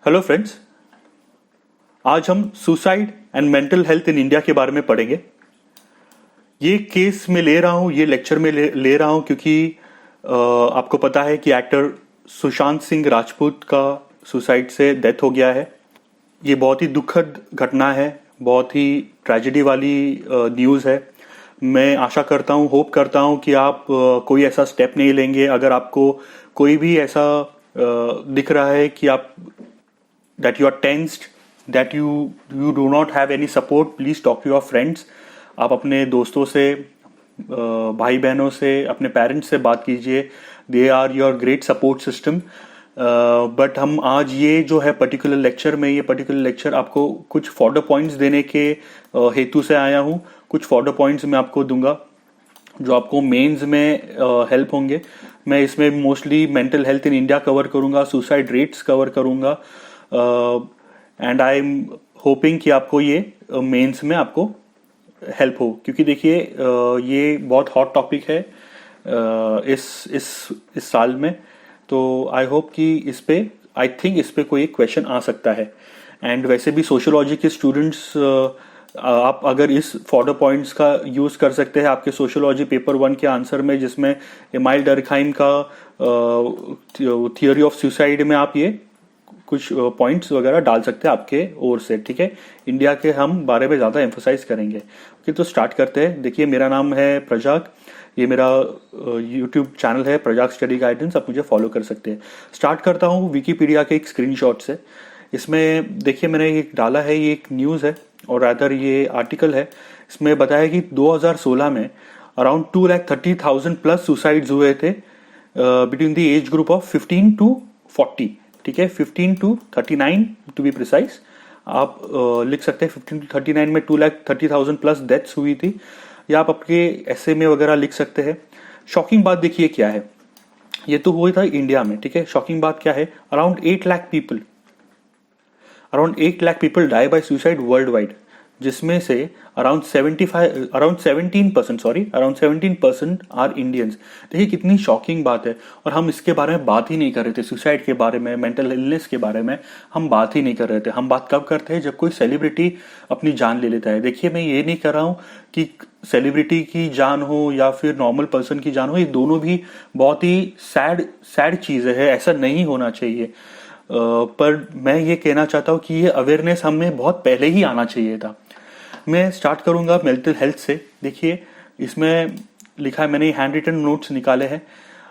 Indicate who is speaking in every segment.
Speaker 1: Hello friends. आज हम suicide and mental health in India के बारे में पढ़ेंगे। ये केस में ले रहा हूँ, ये लेक्चर में ले रहा हूँ क्योंकि आपको पता है कि एक्टर सुशांत सिंह राजपूत का सुसाइड से डेथ हो गया है। ये बहुत ही दुखद घटना है, बहुत ही ट्रेजेडी वाली न्यूज़ है। मैं आशा करता हूँ, होप करता हूँ कि आप कोई ऐसा स्टेप नहीं लेंगे। अगर आपको कोई भी ऐसा दिख रहा है कि आप that you are tensed, that you do not have any support, please talk to your friends. आप अपने दोस्तों से, भाई बहनों से, अपने पेरेंट्स से बात कीजिए। They are your great support system. But हम आज ये जो है पर्टिकुलर लेक्चर आपको कुछ फॉर्डर पॉइंट्स देने के हेतु से आया हूँ। कुछ फॉर्डर पॉइंट्स मैं आपको दूंगा जो आपको मेंस में हेल्प होंगे। मैं इसमें mostly mental health in India cover करूंगा, सुसाइड रेट्स कवर करूंगा, एंड आई एम होपिंग कि आपको ये मेंस में आपको हेल्प हो, क्योंकि देखिए ये बहुत हॉट टॉपिक है इस साल में। तो आई होप कि आई थिंक इस पे कोई क्वेश्चन आ सकता है। एंड वैसे भी सोशियोलॉजी के स्टूडेंट्स आप अगर इस फॉर्डर पॉइंट्स का यूज कर सकते हैं आपके सोशियोलॉजी पेपर 1 के आंसर में, जिसमें एमाइल डर्कहाइम का थियोरी ऑफ सुसाइड में आप ये कुछ पॉइंट्स वगैरह डाल सकते हैं आपके ओर से। ठीक है, इंडिया के हम बारे में ज़्यादा एम्फोसाइज करेंगे। ओके, तो स्टार्ट करते हैं। देखिए, मेरा नाम है प्रजाक, ये मेरा यूट्यूब चैनल है प्रजाक स्टडी गाइडेंस, आप मुझे फॉलो कर सकते हैं। स्टार्ट करता हूँ विकीपीडिया के एक स्क्रीनशॉट से। इसमें देखिए मैंने एक डाला है, ये एक न्यूज़ है और रादर ये आर्टिकल है। इसमें बताया कि 2016 में अराउंड 2,30,000 प्लस सुसाइड्स हुए थे between the age group of 15 to 40। ठीक है, 15 to 39 टू बी प्रिसाइज। आप लिख सकते हैं 15 to 39 में 2,30,000 प्लस डेथ्स हुई थी, या आप आपके ऐसे में वगैरह लिख सकते हैं। शॉकिंग बात देखिए क्या है, ये तो हुआ था इंडिया में। ठीक है, शॉकिंग बात क्या है, around 8 lakh people die by suicide worldwide, जिसमें से अराउंड 17% आर इंडियंस। देखिए कितनी शॉकिंग बात है, और हम इसके बारे में बात ही नहीं कर रहे थे। सुसाइड के बारे में, मेंटल इलनेस के बारे में हम बात ही नहीं कर रहे थे। हम बात कब करते हैं, जब कोई सेलिब्रिटी अपनी जान ले लेता है। देखिए, मैं ये नहीं कर रहा हूँ कि सेलिब्रिटी की जान हो या फिर नॉर्मल पर्सन की जान हो, ये दोनों भी बहुत ही सैड चीज़ें है, ऐसा नहीं होना चाहिए। पर मैं ये कहना चाहता हूँ कि ये अवेयरनेस हमें बहुत पहले ही आना चाहिए था। मैं स्टार्ट करूंगा मेंटल हेल्थ से। देखिए, इसमें लिखा है, मैंने हैंड रिटन नोट्स निकाले हैं।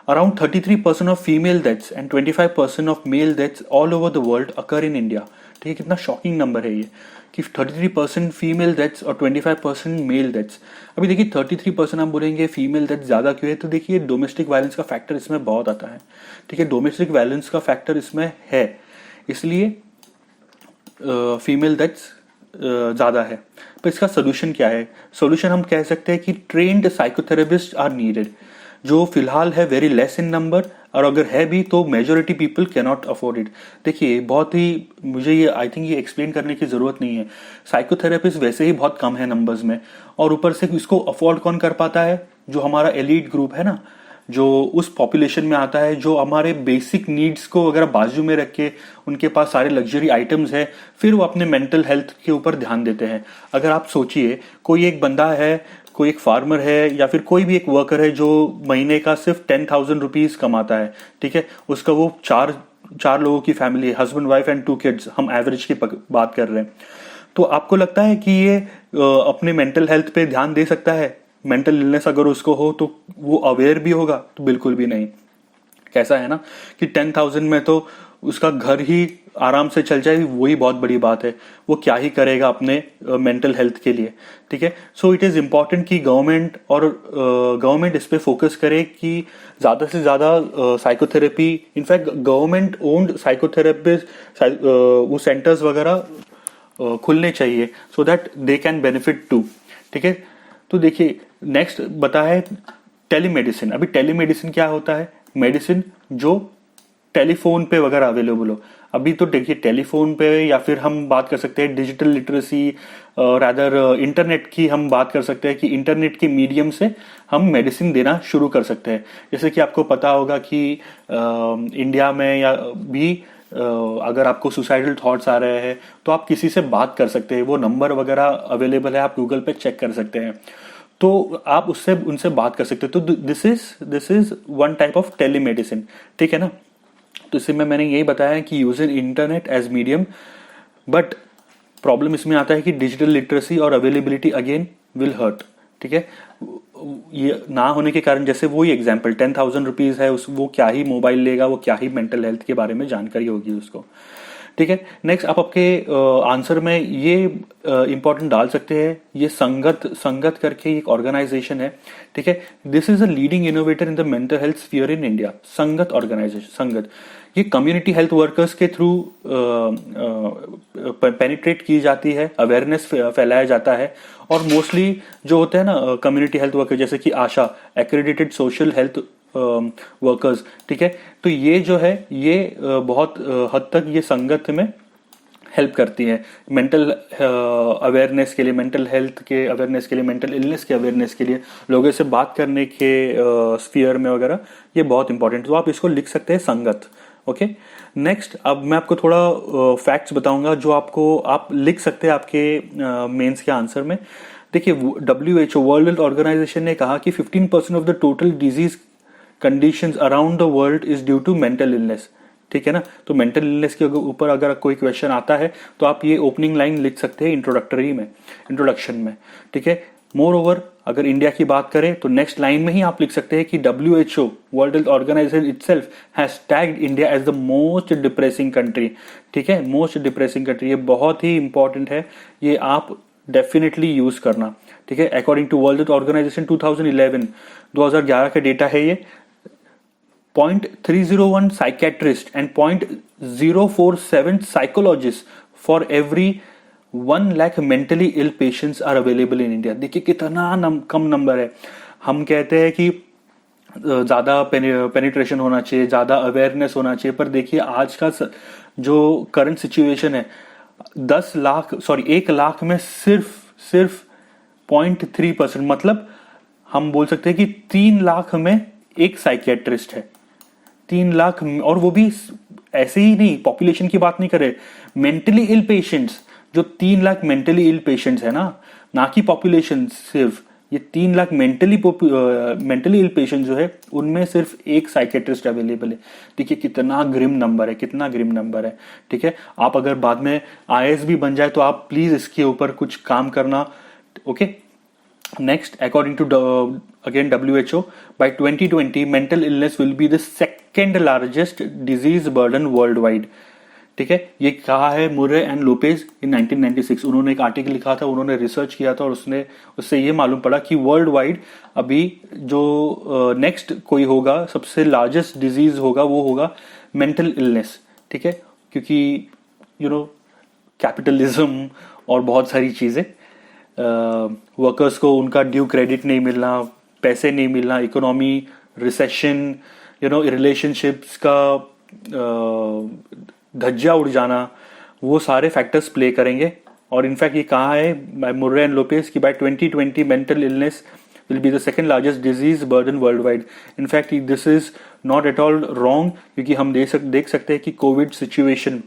Speaker 1: Around 33% of female deaths and 25% of male deaths all over the world occur in India. ठीक है, कितना शॉकिंग नंबर है ये कि 33% फीमेल डेथ्स और 25% मेल डेथ्स। अभी देखिए 33% हम बोलेंगे फीमेल डेथ्स ज़्यादा क्यों है, तो देखिए डोमेस्टिक वायलेंस का फैक्टर इसमें बहुत आता है। ठीक है, डोमेस्टिक वायलेंस का फैक्टर इसमें है, इसलिए फीमेल डेथ्स ज़्यादा है। तो इसका सोल्यूशन क्या है? सोल्यूशन हम कह सकते हैं कि ट्रेन्ड साइकोथेरेपिस्ट आर नीडेड, जो फिलहाल है वेरी लेस इन नंबर, और अगर है भी तो majority people can not afford it. देखिए, बहुत ही मुझे ये आई थिंक ये एक्सप्लेन करने की ज़रूरत नहीं है। साइकोथेरेपिस्ट वैसे ही बहुत कम है नंबर्स में, और ऊपर से इसको अफोर्ड कौन कर पाता है? जो हमारा एलीट ग्रुप है ना, जो उस पॉपुलेशन में आता है, जो हमारे बेसिक नीड्स को अगर बाजू में रख के उनके पास सारे लग्जरी आइटम्स है, फिर वो अपने मेंटल हेल्थ के ऊपर ध्यान देते हैं। अगर आप सोचिए, कोई एक बंदा है, कोई एक फार्मर है, या फिर कोई भी एक वर्कर है जो महीने का सिर्फ 10,000 रुपीज कमाता है। ठीक है, उसका वो चार लोगों की फैमिली है, हस्बैंड वाइफ एंड 2 किड्स, हम एवरेज की बात कर रहे हैं। तो आपको लगता है कि ये अपने मेंटल हेल्थ पे ध्यान दे सकता है? मेंटल इलनेस अगर उसको हो तो वो अवेयर भी होगा? तो बिल्कुल भी नहीं। कैसा है ना कि 10,000 में तो उसका घर ही आराम से चल जाए, वही बहुत बड़ी बात है। वो क्या ही करेगा अपने मेंटल हेल्थ के लिए। ठीक है, सो इट इज़ इम्पॉर्टेंट कि गवर्नमेंट इस पे फोकस करे कि ज़्यादा से ज़्यादा psychotherapy, in fact government owned psychotherapist वो सेंटर्स वगैरह खुलने चाहिए, so that they can benefit too. ठीक है, तो देखिए नेक्स्ट बता है टेलीमेडिसिन। अभी टेलीमेडिसिन क्या होता है? मेडिसिन जो टेलीफोन पे वगैरह अवेलेबल हो। अभी तो देखिए टेलीफोन पे, या फिर हम बात कर सकते हैं डिजिटल लिटरेसी, रादर इंटरनेट की हम बात कर सकते हैं कि इंटरनेट के मीडियम से हम मेडिसिन देना शुरू कर सकते हैं। जैसे कि आपको पता होगा कि इंडिया में या भी अगर आपको सुसाइडल थॉट्स आ रहे हैं तो आप किसी से बात कर सकते हैं, वो नंबर वगैरह अवेलेबल है, आप गूगल पे चेक कर सकते हैं, तो आप उससे उनसे बात कर सकते हैं। तो this is one type of telemedicine, ठीक है ना। तो इससे में मैंने यही बताया कि use in internet as medium, but problem इसमें आता है कि डिजिटल लिटरेसी और अवेलेबिलिटी अगेन विल हर्ट, ठीक है। ये ना होने के कारण, जैसे वही एग्जाम्पल 10,000 रुपीज है, उस वो क्या ही मोबाइल लेगा, वो क्या ही मेंटल हेल्थ के बारे में जानकारी होगी उसको, ठीक है। नेक्स्ट आप आपके आंसर में ये इंपॉर्टेंट डाल सकते हैं, ये संगत करके एक ऑर्गेनाइजेशन है, ठीक है। This is a leading innovator in the mental health sphere in India. संगत ऑर्गेनाइजेशन, संगत, ये कम्युनिटी हेल्थ वर्कर्स के थ्रू पेनिट्रेट की जाती है, अवेयरनेस फैलाया जाता है, और मोस्टली जो होते हैं ना कम्युनिटी हेल्थ वर्कर, जैसे कि आशा, एक्रेडिटेड सोशल हेल्थ वर्कर्स, ठीक है। तो ये जो है ये बहुत हद तक ये संगत में हेल्प करती है मेंटल अवेयरनेस के लिए, मेंटल हेल्थ के अवेयरनेस के लिए, मेंटल इलनेस के अवेयरनेस के लिए, लोगों से बात करने के स्फीयर में वगैरह, ये बहुत इंपॉर्टेंट। तो आप इसको लिख सकते हैं संगत, ओके। नेक्स्ट अब मैं आपको थोड़ा फैक्ट्स बताऊंगा जो आपको आप लिख सकते हैं आपके मेंस के आंसर में। देखिए, WHO वर्ल्ड हेल्थ ऑर्गेनाइजेशन ने कहा कि 15% of the total disease conditions around the world is due to mental illness, ठीक है ना। तो मेंटल इलनेस के ऊपर अगर कोई क्वेश्चन आता है तो आप ये ओपनिंग लाइन लिख सकते हैं इंट्रोडक्शन में, ठीक है। मोर ओवर अगर इंडिया की बात करें तो नेक्स्ट लाइन में ही आप लिख सकते हैं कि WHO world health organisation itself has tagged India as the most depressing country, ठीक है, मोस्ट डिप्रेसिंग कंट्री। ये बहुत ही इंपॉर्टेंट है, ये आप डेफिनेटली यूज करना, ठीक है। According to world health organisation 2011 का डेटा है ये, 0.301 psychiatrist and 0.047 psychologists for every 1 lakh mentally ill patients are available in India। देखिए कितना कम नंबर है। हम कहते हैं कि ज्यादा पेनिट्रेशन होना चाहिए, ज्यादा अवेयरनेस होना चाहिए, पर देखिए आज का जो करंट सिचुएशन है, 1 लाख में सिर्फ 0.3%, मतलब हम बोल सकते हैं कि 3 लाख में एक साइकियाट्रिस्ट है, 3 लाख, और वो भी ऐसे ही नहीं, पॉपुलेशन की बात नहीं करे, मेंटली इल पेशेंट्स, जो 3 लाख मेंटली इल पेशेंट्स है ना कि पॉपुलेशन, सिर्फ ये 3 लाख मेंटली इल पेशेंट जो है उनमें सिर्फ एक साइकियाट्रिस्ट अवेलेबल है। देखिए कितना ग्रिम नंबर है, ठीक है। आप अगर बाद में IAS भी बन जाए तो आप प्लीज इसके ऊपर कुछ काम करना, okay. Next, according to again WHO, by 2020 mental illness will be the second largest disease burden worldwide, ठीक है। ये कहा है मुर्रे एंड लोपेज इन 1996। उन्होंने एक आर्टिकल लिखा था, उन्होंने रिसर्च किया था, और उससे ये मालूम पड़ा कि वर्ल्ड वाइड अभी जो नेक्स्ट कोई होगा, सबसे लार्जेस्ट डिजीज होगा, वो होगा मेंटल इलनेस, ठीक है। क्योंकि कैपिटलिज्म और बहुत सारी चीजें, वर्कर्स को उनका ड्यू क्रेडिट नहीं मिलना, पैसे नहीं मिलना, इकोनॉमी, रिसेशन, रिलेशनशिप्स का धज्जा उड़ जाना, वो सारे फैक्टर्स प्ले करेंगे। और इनफैक्ट ये कहा है बाय मुर्रे एंड लोपेज कि by 2020 mental illness will be the second largest disease burden world wide. In fact this is not at all wrong, क्योंकि हम देख सकते हैं कि कोविड सिचुएशन,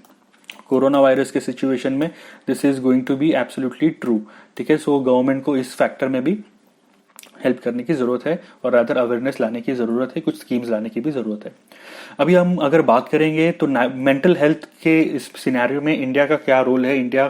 Speaker 1: कोरोना वायरस के सिचुएशन में this is going to be absolutely true, ठीक है। सो गवर्नमेंट को इस फैक्टर में भी हेल्प करने की जरूरत है, और रादर अवेयरनेस लाने की जरूरत है, कुछ स्कीम्स लाने की भी जरूरत है। अभी हम अगर बात करेंगे तो मेंटल हेल्थ के इस सिनेरियो में इंडिया का क्या रोल है, इंडिया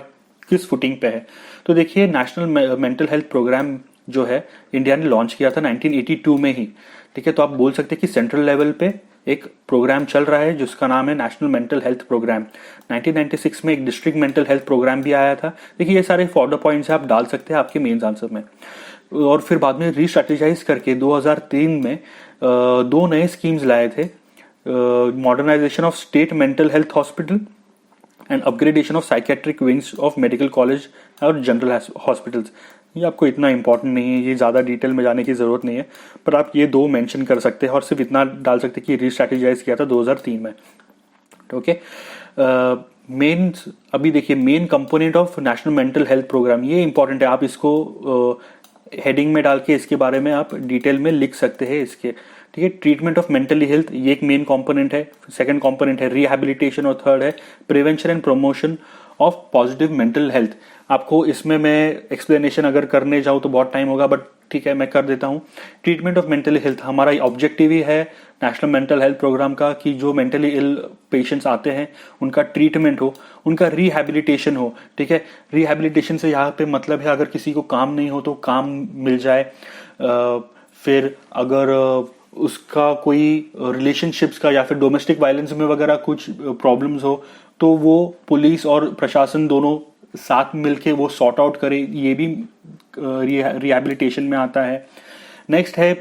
Speaker 1: किस फुटिंग पे है। तो देखिए, नेशनल मेंटल हेल्थ प्रोग्राम जो है इंडिया ने लॉन्च किया था 1982 में ही, ठीक है। तो आप बोल सकते हैं कि सेंट्रल लेवल पे एक प्रोग्राम चल रहा है जिसका नाम है नेशनल मेंटल हेल्थ प्रोग्राम। 1996 में एक डिस्ट्रिक्ट मेंटल हेल्थ प्रोग्राम भी आया था। देखिए, ये सारे फॉलो पॉइंट्स आप डाल सकते हैं आपके मेंस आंसर में। और फिर बाद में रीस्ट्रेटेजाइज करके 2003 में 2 नए स्कीम्स लाए थे, modernisation of state mental health hospital and upgradation of psychiatric wings of medical college और जनरल हॉस्पिटल्स। ये आपको इतना इंपॉर्टेंट नहीं है, ये ज़्यादा डिटेल में जाने की ज़रूरत नहीं है, पर आप ये 2 मेंशन कर सकते हैं, और सिर्फ इतना डाल सकते हैं कि रीस्ट्रेटेजाइज किया था 2003 में, ओके। मेन अभी देखिए, main component of national mental health programme, ये इंपॉर्टेंट है, आप इसको हेडिंग में डाल के इसके बारे में आप डिटेल में लिख सकते हैं इसके, ठीक है। ट्रीटमेंट ऑफ मेंटली हेल्थ ये एक मेन कंपोनेंट है। सेकंड कंपोनेंट है रिहैबिलिटेशन और थर्ड है prevention and promotion of positive mental health. आपको इसमें मैं एक्सप्लेनेशन अगर करने जाऊँ तो बहुत टाइम होगा, बट ठीक है मैं कर देता हूँ। ट्रीटमेंट ऑफ मेंटल हेल्थ हमारा ऑब्जेक्टिव ही है नेशनल मेंटल हेल्थ प्रोग्राम का कि जो मेंटली इल पेशेंट्स आते हैं उनका ट्रीटमेंट हो, उनका रिहैबिलिटेशन हो। ठीक है, रिहैबिलिटेशन से यहाँ पे मतलब है अगर किसी को काम नहीं हो तो काम मिल जाए, फिर अगर उसका कोई रिलेशनशिप्स का या फिर डोमेस्टिक वायलेंस में वगैरह कुछ प्रॉब्लम्स हो तो वो पुलिस और प्रशासन दोनों साथ मिलके वो सॉर्ट आउट करे, ये भी रिहैबिलिटेशन में आता है। नेक्स्ट है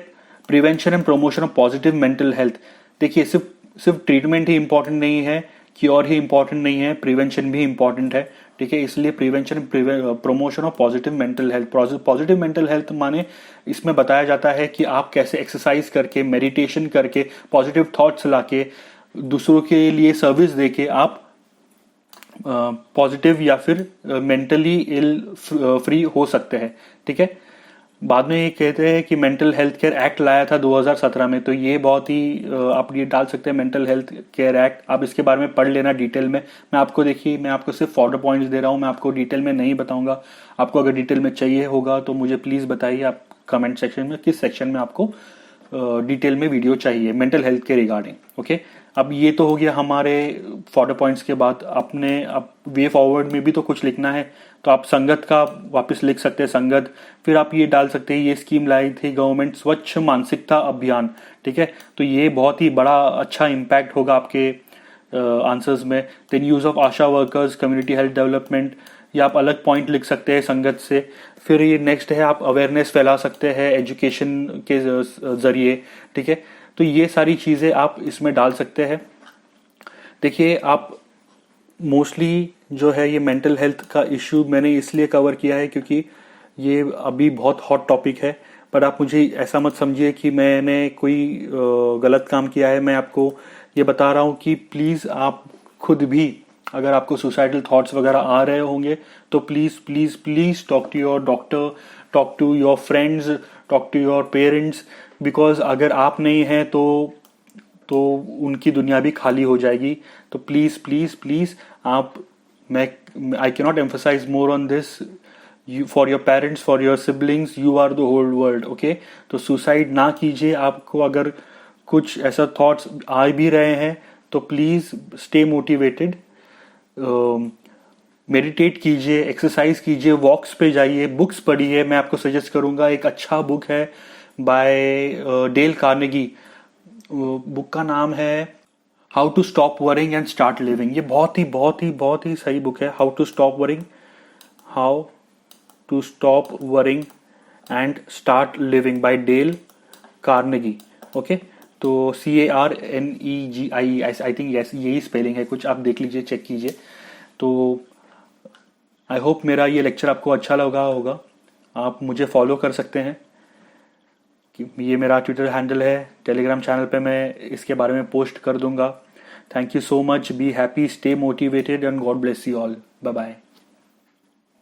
Speaker 1: prevention and promotion of positive mental health. देखिए सिर्फ ट्रीटमेंट ही इंपॉर्टेंट नहीं है, क्योर ही इंपॉर्टेंट नहीं है, प्रिवेंशन भी इंपॉर्टेंट है। ठीक है, इसलिए prevention promotion of positive mental health. Positive mental health माने इसमें बताया जाता है कि आप कैसे एक्सरसाइज करके, मेडिटेशन करके, पॉजिटिव थॉट्स लाके, दूसरों के लिए सर्विस देके आप पॉजिटिव या फिर मेंटली इल फ्री हो सकते हैं। ठीक है, बाद में ये कहते हैं कि मेंटल हेल्थ केयर एक्ट लाया था 2017 में, तो ये बहुत ही आप ये डाल सकते हैं मेंटल हेल्थ केयर एक्ट। आप इसके बारे में पढ़ लेना डिटेल में। मैं आपको सिर्फ फॉर्डर पॉइंट्स दे रहा हूँ, मैं आपको डिटेल में नहीं बताऊंगा। आपको अगर डिटेल में चाहिए होगा तो मुझे प्लीज बताइए आप कमेंट सेक्शन में किस सेक्शन में आपको डिटेल में वीडियो चाहिए मेंटल हेल्थ के रिगार्डिंग। ओके, अब ये तो हो गया हमारे फॉर्डर पॉइंट्स के बाद। अब वे फॉरवर्ड में भी तो कुछ लिखना है, तो आप संगत का वापस लिख सकते हैं संगत। फिर आप ये डाल सकते हैं ये स्कीम लाई थी गवर्नमेंट स्वच्छ मानसिकता अभियान। ठीक है, तो ये बहुत ही बड़ा अच्छा इम्पैक्ट होगा आपके आंसर्स में। Then use of ASHA workers, community health development, ये आप अलग पॉइंट लिख सकते हैं संगत से। फिर ये नेक्स्ट है आप अवेयरनेस फैला सकते हैं एजुकेशन के जरिए। ठीक है, तो ये सारी चीजें आप इसमें डाल सकते हैं। देखिए आप मोस्टली जो है ये मेंटल हेल्थ का इश्यू मैंने इसलिए कवर किया है क्योंकि ये अभी बहुत हॉट टॉपिक है, पर आप मुझे ऐसा मत समझिए कि मैंने कोई गलत काम किया है। मैं आपको ये बता रहा हूँ कि प्लीज आप खुद भी अगर आपको सुसाइडल थॉट्स वगैरह आ रहे होंगे तो please please please talk to your doctor, talk to your friends, talk to your parents, because अगर आप नहीं हैं तो उनकी दुनिया भी खाली हो जाएगी। तो please please please I cannot emphasise more on this. For your parents, for your siblings, you are the whole world. Okay, तो सुसाइड ना कीजिए। आपको अगर कुछ ऐसा थॉट्स आ भी रहे हैं तो प्लीज स्टे मोटिवेटेड, मेडिटेट कीजिए, एक्सरसाइज कीजिए, वॉक्स पे जाइए, बुक्स पढ़िए। मैं आपको सजेस्ट करूंगा एक अच्छा बुक है बाय डेल कार्नेगी। बुक का नाम है how to stop worrying and start living. ये बहुत ही सही बुक है। How to stop worrying and start living by Dale Carnegie. Okay, तो CARNEGI, आई थिंक यही स्पेलिंग है कुछ, आप देख लीजिए, चेक कीजिए। तो आई होप मेरा ये लेक्चर आपको अच्छा लगा होगा। आप मुझे फॉलो कर सकते हैं, ये मेरा ट्विटर हैंडल है, टेलीग्राम चैनल पे मैं इसके बारे में पोस्ट कर दूंगा। Thank you so much, be happy, stay motivated and God bless you all. Bye bye.